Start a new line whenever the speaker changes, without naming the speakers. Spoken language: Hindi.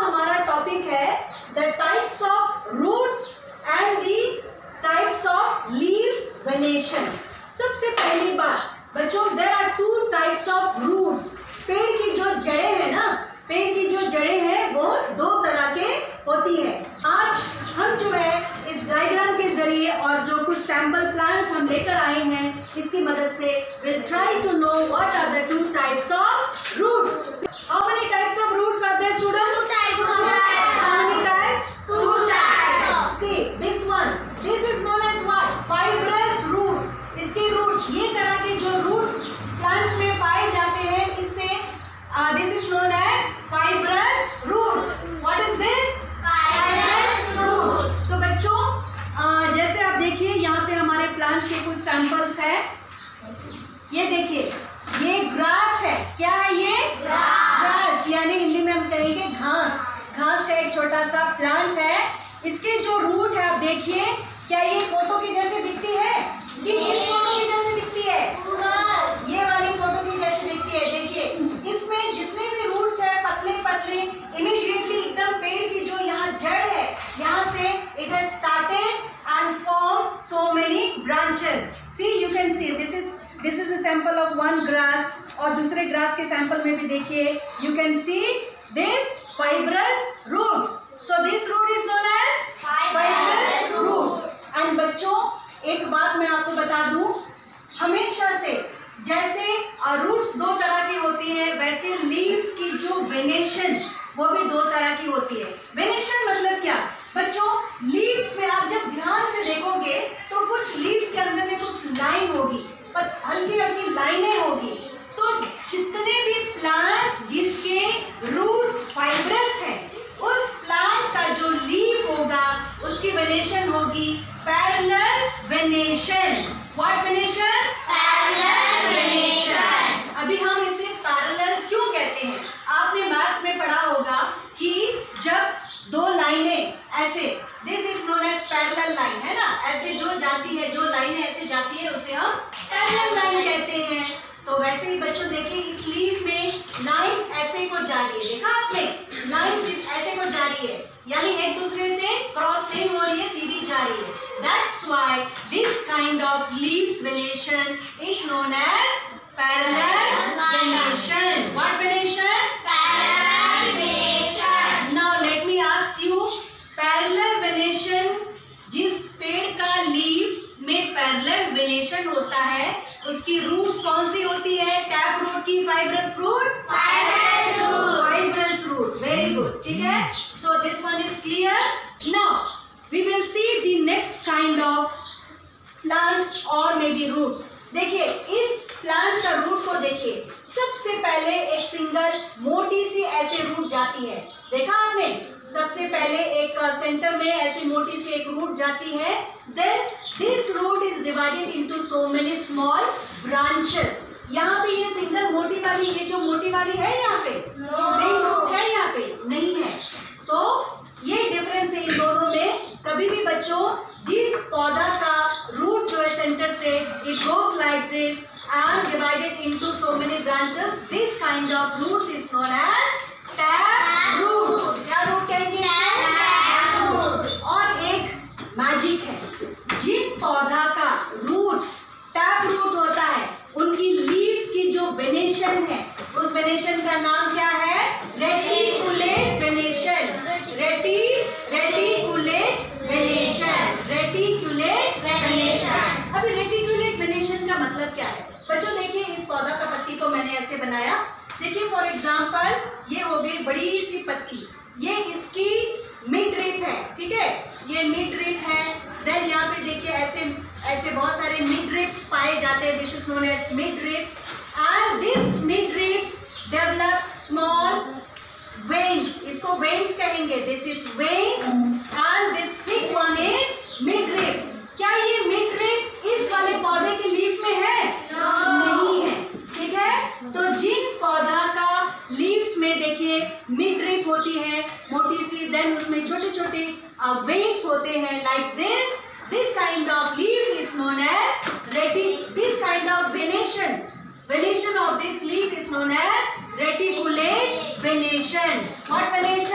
हमारा टॉपिक है the types of roots and the types of leaf venation. सबसे पहली बात बच्चों, there are two types of roots. पेड़ की जो जड़ें हैं ना, पेड़ की जो जड़ें हैं वो दो तरह के होती है। आज हम जो है इस डायग्राम के जरिए और जो कुछ सैंपल प्लांट्स हम लेकर आए हैं इसकी मदद से will try to know what are the two types of roots. How many types of roots are there students? How many types? Two types. See this one. This is known as what? Fibrous root. इसके रूट, ये तरह के जो रूट्स प्लांट्स में पाए जाते हैं, इससे this is known as fibrous roots. What is this? Fibrous roots. तो बच्चों जैसे आप देखिए यहाँ पे हमारे प्लांट्स के कुछ सैंपल्स हैं। ये देखिए, ये ग्रास है। क्या है ये? ग्रास, यानी हिंदी में हम कहेंगे घास। घास का एक छोटा सा प्लांट है। इसके जो रूट है आप देखिए, क्या ये फोटो की जैसे दिखती है कि इस फोटो की जैसे दिखती है? ये वाली फोटो की जैसे दिखती है। देखिए इसमें जितने भी रूट्स है पतले पतले, इमीडिएटली एकदम पेड़ की जो यहाँ जड़ है, यहाँ से it has started and form so many branches. See you can see this is a sample of one grass. और दूसरे ग्रास के सैंपल में भी देखिए, you can see this fibrous roots. So this root is known as fibrous roots. And बच्चों एक बात मैं आपको बता दूं, हमेशा से जैसे रूट्स दो तरह की होती है, वैसे लीव्स की जो वेनेशन वो भी दो तरह की होती है। वेनेशन मतलब क्या बच्चों? लीव्स में आप जब ध्यान से देखोगे तो कुछ लीव्स के अंदर में कुछ लाइन होगी, पर हल्की हल्की लाइनें होगी। तो जितने भी प्लांट्स जिसके रूट्स फाइब्रस है, उस प्लांट का जो लीफ होगा उसकी वेनेशन होगी parallel venation. What venation? Parallel venation. अभी हम इसे पैरेलल क्यों कहते हैं? आपने मैथ्स में पढ़ा होगा कि जब दो लाइनें ऐसे, this is known as parallel line, है ना? ऐसे जो जाती है, जो लाइनें ऐसे जाती है उसे हम पैरेलल लाइन कहते हैं। तो वैसे ही बच्चों देखिए, इस लीफ में लाइन ऐसे को जा रही है, देखा आपने? लाइन ऐसे को जा रही है, यानी एक दूसरे से क्रॉस नहीं हो रही है, सीधी जा रही है। That's why this kind of leaves venation is known as parallel venation. What venation? Parallel venation. Now let me ask you, parallel venation, जिस पेड़ का लीफ में पैरेलल वेनेशन होता है उसकी रूट्स कौन सी होती है? टैप रूट की fibrous root? Fibrous root. Fibrous root, very good, ठीक है। So this one is clear. Now we will see the next kind of plant और मे बी रूट्स। देखिए इस प्लांट का रूट को देखिए, सबसे पहले एक सिंगल मोटी सी ऐसे रूट जाती है, देखा आपने? सबसे पहले एक सेंटर में ऐसी मोटी सी एक रूट जाती है। Then this root is divided into so many small branches. यहाँ पे ये सिंगल मोटी वाली, ये जो मोटी वाली है यहाँ पे मेन रूट है, यहाँ पे नहीं है। तो ये डिफरेंस है इन दोनों में। कभी भी बच्चों जिस पौधा का रूट जो है सेंटर से it goes like this and divided into so many branches, this kind of roots is known as tap root. क्या रूट कहेंगे? Tap root. और एक मैजिक है, जिन पौधा का रूट टैप रूट होता है उनकी लीव्स की जो वेनेशन है उस वेनेशन का नाम क्या है? Reticulate venation. Reticulate venation. Reticulate venation. अभी रेटिकुलेट वेनेशन का मतलब क्या है बच्चों? देखिए इस पौधा का पत्ती को मैंने ऐसे बनाया। देखिए फॉर एग्जाम्पल ये हो गई बड़ी सी पत्ती, ये इसकी मिड रिप है, ठीक है? ये मिड रिप है। देन यहाँ पे देखिए ऐसे बहुत सारे मिड रिप्स पाए जाते हैं, this is known as midribs. And this midribs develop small veins, इसको वेन्स कहेंगे, this is veins. And this thick one is midrib. क्या ये मिड रिप इस वाले पौधे की लीफ में है? नहीं है, ठीक है? तो जिन पौधा का लीव्स में देखिए मिड रिप होती है मोटी सी, देन उसमें छोटे छोटे वेन्स होते हैं like this kind of leaf is known as this kind of venation Venation of this leaf is known as reticulate venation. What venation?